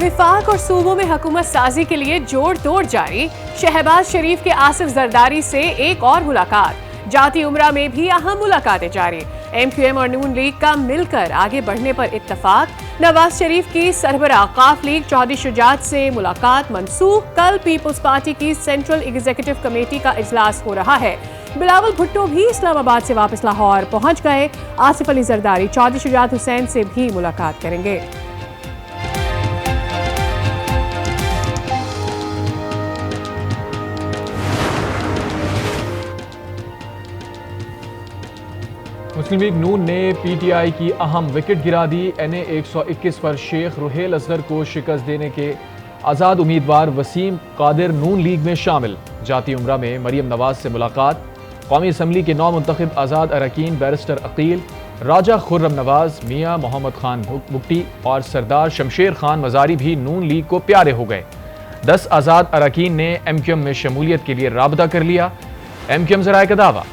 विफाक और सूबों में हुकूमत साजी के लिए जोड़ तोड़ जारी। शहबाज शरीफ के आसिफ जरदारी से एक और मुलाकात। जाती उमरा में भी अहम मुलाकातें जारी। MQM और नून लीग का मिलकर आगे बढ़ने पर इत्तफाक। नवाज शरीफ की सरबराह काफ लीग चौधरी शुजात से मुलाकात मनसूख। कल पीपल्स पार्टी की सेंट्रल एग्जीक्यूटिव कमेटी का इजलास हो रहा है। बिलावल भुट्टो भी इस्लामाबाद से वापस लाहौर पहुंच गए। आसिफ अली जरदारी चौधरी शुजात हुसैन से भी मुलाकात करेंगे। मुस्लिम लीग नून ने PTI की अहम विकेट गिरा दी। NA 121 पर शेख रुहेल असगर को शिकस्त देने के आज़ाद उम्मीदवार वसीम कादिर नून लीग में शामिल। जाती उमरा में मरियम नवाज से मुलाकात। कौमी असम्बली के 9 मुंतखब आज़ाद अरकान बैरिस्टर अकील, राजा खुर्रम नवाज, मियाँ मोहम्मद खान बुगटी और सरदार शमशेर खान मजारी भी नून लीग को प्यारे हो गए। 10 आज़ाद अरकान ने MQM में शमूलियत के लिए राबता कर लिया। MQM ज़राए का दावा।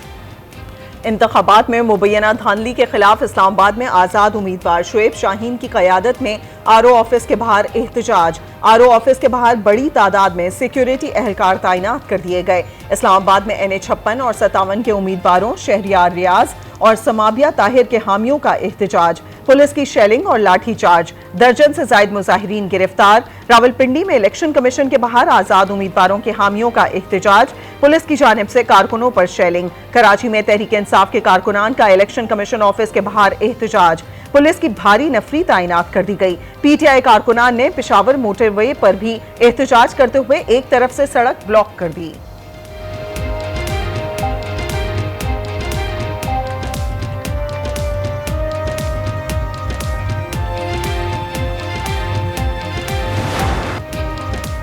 इंतखाबात में मुबैना धांधली के खिलाफ इस्लामाबाद में आज़ाद उम्मीदवार शुएब शाहीन की क़यादत में RO ऑफिस के बाहर एहतजाज। RO ऑफिस के बाहर बड़ी तादाद में सिक्योरिटी एहलकार तैनात कर दिए गए। इस्लामाबाद में NA 56 और 57 के उम्मीदवारों शहरियार रियाज और समाबिया ताहिर के हामियों का एहतजाज। पुलिस की शेलिंग और लाठी चार्ज। दर्जन से जायद मुजाहिरीन गिरफ्तार। रावलपिंडी में इलेक्शन कमीशन के बाहर आज़ाद उम्मीदवारों के हामियों का एहतजाज। पुलिस की जानिब से कारकुनों पर शेलिंग। कराची में तहरीक इंसाफ के कारकुनान का इलेक्शन कमीशन ऑफिस के बाहर एहतजाज। पुलिस की भारी नफरी तैनात कर दी गई। PTI कारकुनान ने पेशावर मोटरवे पर भी एहतजाज करते हुए एक तरफ से सड़क ब्लॉक कर दी।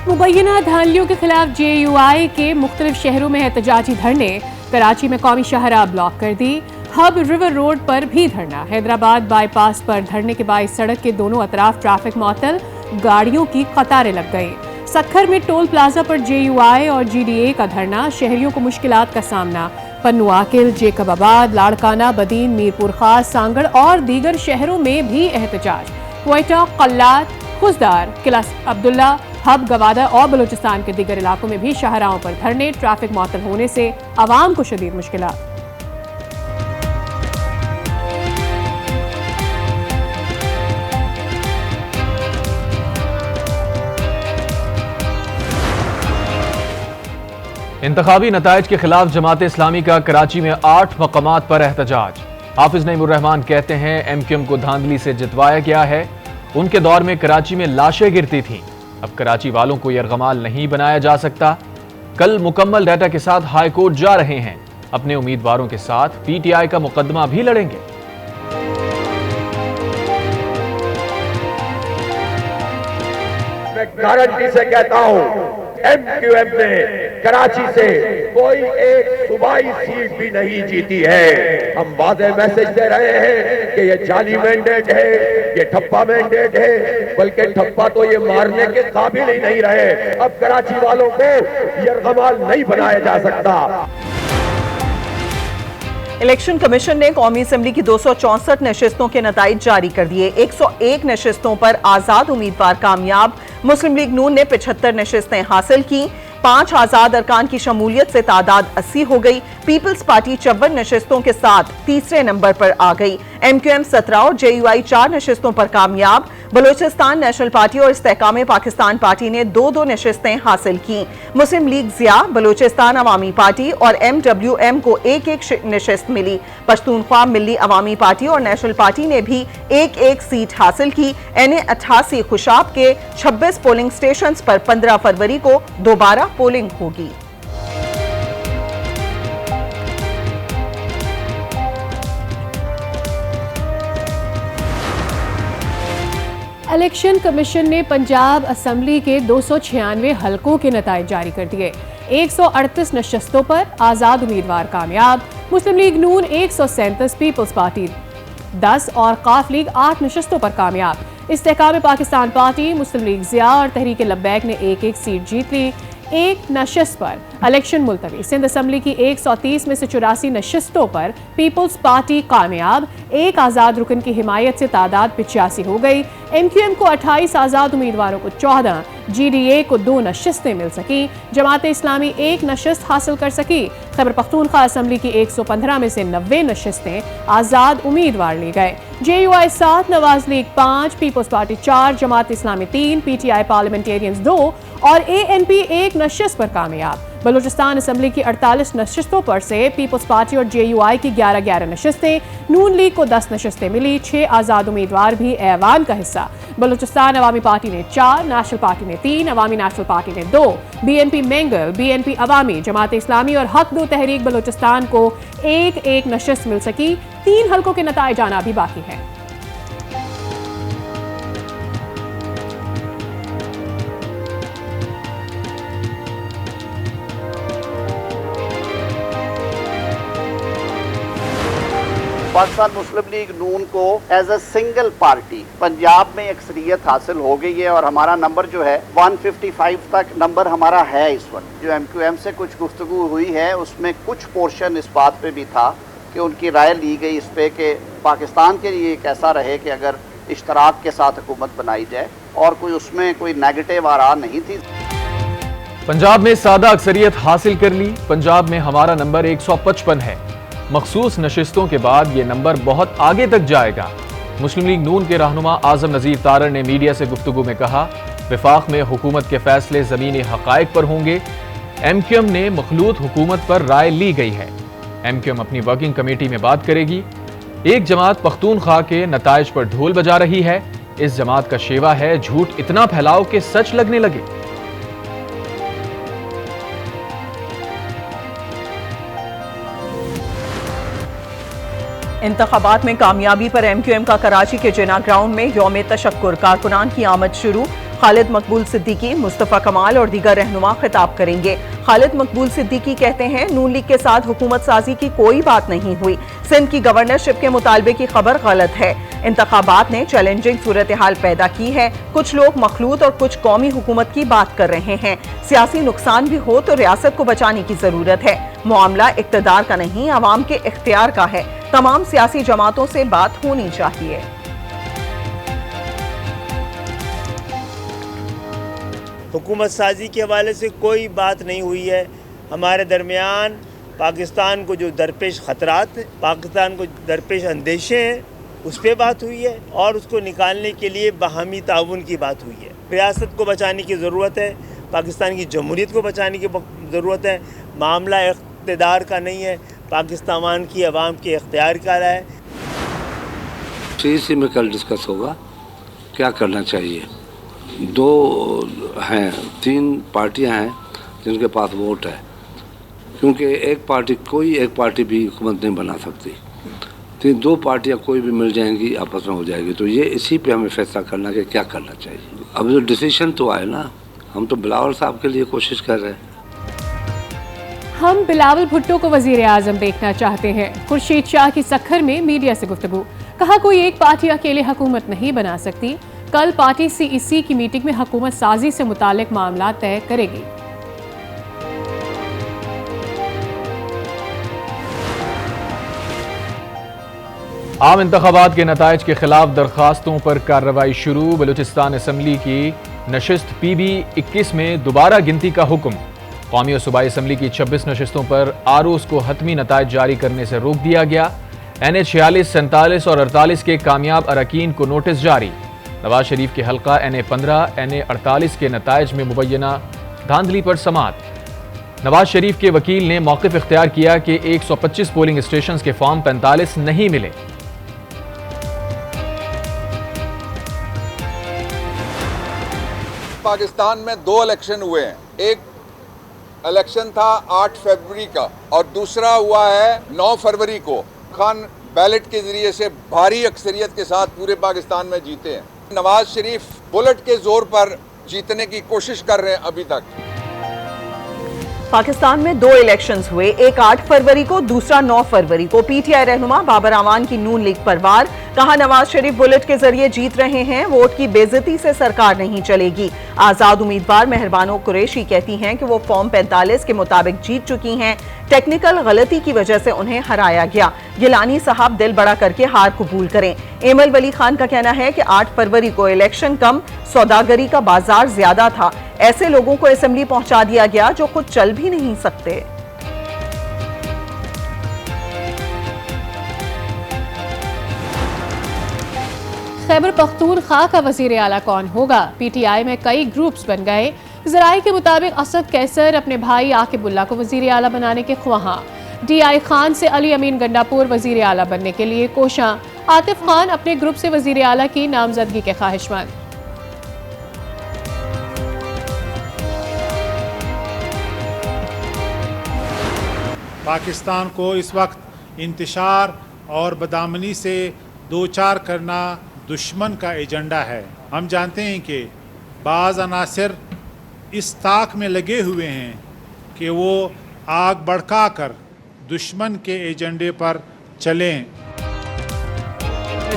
मुबैना धांधलियों के खिलाफ JUI के मुख्तलिफ शहरों में एहतजाजी धरने। कराची में कौमी शाहराह ब्लॉक कर दी। हब रिवर रोड पर भी धरना। हैदराबाद बाईपास पर धरने के बाद सड़क के दोनों अतराफ ट्रैफिक मअतल, गाड़ियों की कतारें लग गई। सक्खर में टोल प्लाजा पर JUI और GDA का धरना। शहरियों को मुश्किलात का सामना। पन्नू आकिल, जेकबाबाद, लाड़काना, बदीन, मीरपुर खास, सांगड़ और दीगर शहरों में भी एहतजाज। क्वेटा, कल्लात, खुजदार, किला अब्दुल्ला, हब, गवादर और बलूचिस्तान के दीगर इलाकों में भी शाहराहों पर धरने। ट्रैफिक मअतल होने से आवाम को शदीद मुश्किलात। इंतखाबी नताइज के खिलाफ जमात इस्लामी का कराची में 8 मकामात पर एहतजाज। हाफिज नईमुर रहमान कहते हैं MQM को धांधली से जितवाया गया है। उनके दौर में कराची में लाशें गिरती थीं, अब कराची वालों को यरगमाल नहीं बनाया जा सकता। कल मुकम्मल डाटा के साथ हाई कोर्ट जा रहे हैं। अपने उम्मीदवारों के साथ PTI का मुकदमा भी लड़ेंगे। मैं गारंटी से कहता हूं MQM ने कराची से कोई एक सूबाई सीट भी नहीं जीती है। हम वादे मैसेज दे रहे हैं कि ये जाली मैंडेट है, ये ठप्पा मैंडेट है, बल्कि ठप्पा तो ये मारने के काबिल ही नहीं रहे। अब कराची वालों को यरगमाल नहीं बनाया जा सकता। इलेक्शन कमीशन ने कौमी असम्बली की 264 नशिस्तों के नताइज जारी कर दिए। 101 नशिस्तों पर आज़ाद उम्मीदवार कामयाब। मुस्लिम लीग नून ने 75 नशिस्तें हासिल की। 5 आज़ाद अरकान की शमूलियत से तादाद 80 हो गई। पीपल्स पार्टी 54 नशिस्तों के साथ तीसरे नंबर पर आ गई। MQM 17 और JUI 4 नशिस्तों पर कामयाब। बलूचिस्तान नेशनल पार्टी और इस्तेहकाम पाकिस्तान पार्टी ने 2-2 नशिस्तें हासिल की। मुस्लिम लीग ज़िया, बलूचिस्तान अवामी पार्टी और MWM को 1-1 नशिस्त मिली। पश्तूनख्वा मिल्ली अवामी पार्टी और नेशनल पार्टी ने भी 1-1 सीट हासिल की। NA 88 खुशाब के 26 पोलिंग स्टेशन पर 15 फरवरी को दोबारा पोलिंग होगी। इलेक्शन कमीशन ने पंजाब असम्बली के 296 हलकों के नताइज जारी कर दिए। 138 नशस्तों पर आज़ाद उम्मीदवार कामयाब। मुस्लिम लीग नून 137, पीपल्स पार्टी 10 और काफ लीग 8 नशस्तों पर कामयाब। इस्तेहकाम पाकिस्तान पार्टी, मुस्लिम लीग ज़िया और तहरीक लब्बैक ने 1-1 सीट जीत ली। 1 नशस्त पर इलेक्शन मुलतवी। सिंध असम्बली की 130 में से 84 नशस्तों पर पीपल्स पार्टी कामयाब। 1 आज़ाद रुकन की हिमायत से तादाद 85 हो गई। एमक्यूएम को 28, आज़ाद उम्मीदवारों को 14, जीडीए को 2 नशिस्तें मिल सकी, जमात इस्लामी 1 नशिस्त हासिल कर सकी। खैबर पख्तूनख्वा असम्बली की 115 में से 90 नशिस्तें आज़ाद उम्मीदवार ले गए। जेयूआई 7, नवाज लीग 5, पीपल्स पार्टी 4, जमात इस्लामी 3, पीटीआई पार्लियामेंटेरियंस 2 और एएनपी 1 नशिस्त पर कामयाब। बलूचिस्तान असम्बली की 48 नशिस्तों पर से पीपल्स पार्टी और जेयूआई की 11-11 नशिस्तें, नून लीग को 10 नशिस्तें मिली, 6 आज़ाद उम्मीदवार भी ऐवान का हिस्सा। बलूचिस्तान अवामी पार्टी ने 4, नेशनल पार्टी ने 3, अवामी नेशनल पार्टी ने 2, बीएनपी मेंगल, बीएनपी अवामी, जमात इस्लामी और हक दो तहरीक बलूचिस्तान को 1-1 नशिस्त मिल सकी। 3 हल्कों के नताइज आना भी बाकी है। पाकिस्तान मुस्लिम लीग नून को as a single party Punjab में अक्सरियत हासिल हो गई है और हमारा नंबर जो है 155 तक नंबर हमारा है इस वक्त। जो एमक्यूएम से कुछ गुफ्तगू हुई है उसमें कुछ पोर्शन इस बात पे भी था कि उनकी राय ली गई इस पे कि पाकिस्तान के लिए एक ऐसा रहे कि अगर इश्तराक के साथ हुकूमत बनाई जाए, और कोई उसमें कोई नेगेटिव आरा नहीं थी। पंजाब में सादा अक्सरियत हासिल कर ली। पंजाब में हमारा नंबर 155 है। मखसूस नशिस्तों के बाद ये नंबर बहुत आगे तक जाएगा। मुस्लिम लीग नून के रहनुमा आजम नज़ीर तारड़ ने मीडिया से गुफ्तगू में कहा, विफाक में हुकूमत के फैसले ज़मीनी हक़ाइक़ पर होंगे। एमक्यूएम ने मखलूत हुकूमत पर राय ली गई है। एमक्यूएम अपनी वर्किंग कमेटी में बात करेगी। एक जमात पख्तूनख्वा के नताइज पर ढोल बजा रही है। इस जमात का शेवा है झूठ इतना फैलाओ कि सच लगने लगे। इंतखाबात में कामयाबी पर एमक्यूएम का कराची के जिना ग्राउंड में यौम तशक्कुर, कारकुनान की आमद शुरू। खालिद मकबूल सिद्दीकी, मुस्तफ़ा कमाल और दीगर रहनुमा खिताब करेंगे। खालिद मकबूल सिद्दीकी कहते हैं, नून लीग के साथ हुकूमत साजी की कोई बात नहीं हुई। सिंध की गवर्नरशिप के मुतालबे की खबर गलत है। इंतखाबात ने चैलेंजिंग सूरत हाल पैदा की है। कुछ लोग मखलूत और कुछ कौमी हुकूमत की बात कर रहे हैं। सियासी नुकसान भी हो तो रियासत को बचाने की जरूरत है। मामला इक़्तिदार का नहीं, अवाम के इख्तियार का है। तमाम सियासी जमातों से बात होनी चाहिए। हुकूमत साजी के हवाले से कोई बात नहीं हुई है। हमारे दरमियान पाकिस्तान को जो दरपेश ख़तरात, पाकिस्तान को दरपेश अंदेशे हैं, उस पर बात हुई है और उसको निकालने के लिए बाहमी ताउन की बात हुई है। रियासत को बचाने की ज़रूरत है, पाकिस्तान की जमहूरियत को बचाने की ज़रूरत है। मामला इक़्तिदार का नहीं है, पाकिस्तान की आवाम के इख्तियार का है। सीसी में कल डिस्कस होगा क्या करना चाहिए। 2 हैं, 3 पार्टियां हैं जिनके पास वोट है, क्योंकि कोई एक पार्टी भी हुकूमत नहीं बना सकती। 2 पार्टियां कोई भी मिल जाएंगी, आपस में हो जाएगी। तो ये इसी पे हमें फैसला करना कि क्या करना चाहिए। अब जो डिसीजन तो आए ना, हम तो बिलावल साहब के लिए कोशिश कर रहे हैं। हम बिलावल भुट्टो को वजीर आजम देखना चाहते हैं। खुर्शीद शाह की सखर में मीडिया से गुफ्तगू, कहा कोई एक पार्टी अकेले हुकूमत नहीं बना सकती। कल पार्टी सीईसी की मीटिंग में हुकूमत साजी से मुतालिक मामला तय करेगी। आम इंतखाबात के नताइज के खिलाफ दरखास्तों पर कार्रवाई शुरू। बलूचिस्तान असम्बली की नशिस्त PB 21 में दोबारा गिनती का हुक्म। कौमी और सूबाई असम्बली की 26 नशिस्तों पर आरोज को हतमी नताइज जारी करने से रोक दिया गया। NA 46, 47 और 48 के कामयाब अरकान को नोटिस जारी। नवाज शरीफ के हल्का NA 15, NA 48 के नताइज में मुबैना धांधली पर समाअत। नवाज शरीफ के वकील ने मौक़िफ़ इख्तियार किया कि 125 पोलिंग स्टेशन के फॉर्म 45 नहीं मिले। पाकिस्तान में 2 इलेक्शन हुए हैं। एक इलेक्शन था 8 फरवरी का और दूसरा हुआ है 9 फरवरी को। खान बैलेट के जरिए से भारी अक्सरियत के साथ पूरे पाकिस्तान में जीते हैं। नवाज शरीफ बुलेट के जोर पर जीतने की कोशिश कर रहे हैं अभी तक। पाकिस्तान में 2 इलेक्शंस हुए, एक 8 फरवरी को, दूसरा 9 फरवरी को। पीटीआई रहनुमा बाबर आवान की नून लीग पर वार, कहा नवाज शरीफ बुलेट के जरिए जीत रहे हैं, वोट की बेइज्जती से सरकार नहीं चलेगी। आजाद उम्मीदवार मेहरबानो कुरैशी कहती हैं कि वो फॉर्म 45 के मुताबिक जीत चुकी हैं, टेक्निकल गलती की वजह से उन्हें हराया गया। गिलानी साहब दिल बड़ा करके हार कबूल करें। एमल वली खान का कहना है कि 8 फरवरी को इलेक्शन कम, सौदागरी का बाजार ज्यादा था, ऐसे लोगों को असेंबली पहुंचा दिया गया जो खुद चल भी नहीं सकते। खैबर पख्तूनख्वा का वजीर आला कौन होगा? पीटीआई में कई ग्रुप्स बन गए। जराये के मुताबिक असद कैसर अपने भाई आकिबुल्ला को वजीर आला बनाने के ख्वाहां। डीआई खान से अली अमीन गंडापुर वजीर आला बनने के लिए कोशां। आतिफ खान अपने ग्रुप से वजीर आला की नामजदगी के ख्वाहिशमंद। पाकिस्तान को इस वक्त इंतशार और बदामनी से दो चार करना दुश्मन का एजेंडा है। हम जानते हैं कि बाज़ अनासिर इस ताक में लगे हुए हैं कि वो आग भड़का कर दुश्मन के एजेंडे पर चलें।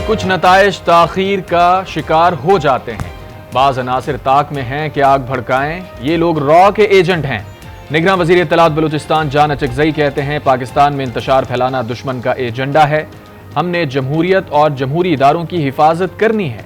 कुछ नताइज ताखीर का शिकार हो जाते हैं। बाज़ अनासिर ताक में हैं कि आग भड़काएं, ये लोग रॉ के एजेंट हैं। निगरां वज़ीर इत्तलात बलूचिस्तान जान अचकज़ई कहते हैं पाकिस्तान में इंतशार फैलाना दुश्मन का एजेंडा है। हमने जमहूरियत और जमहूरी इदारों की हिफाजत करनी है।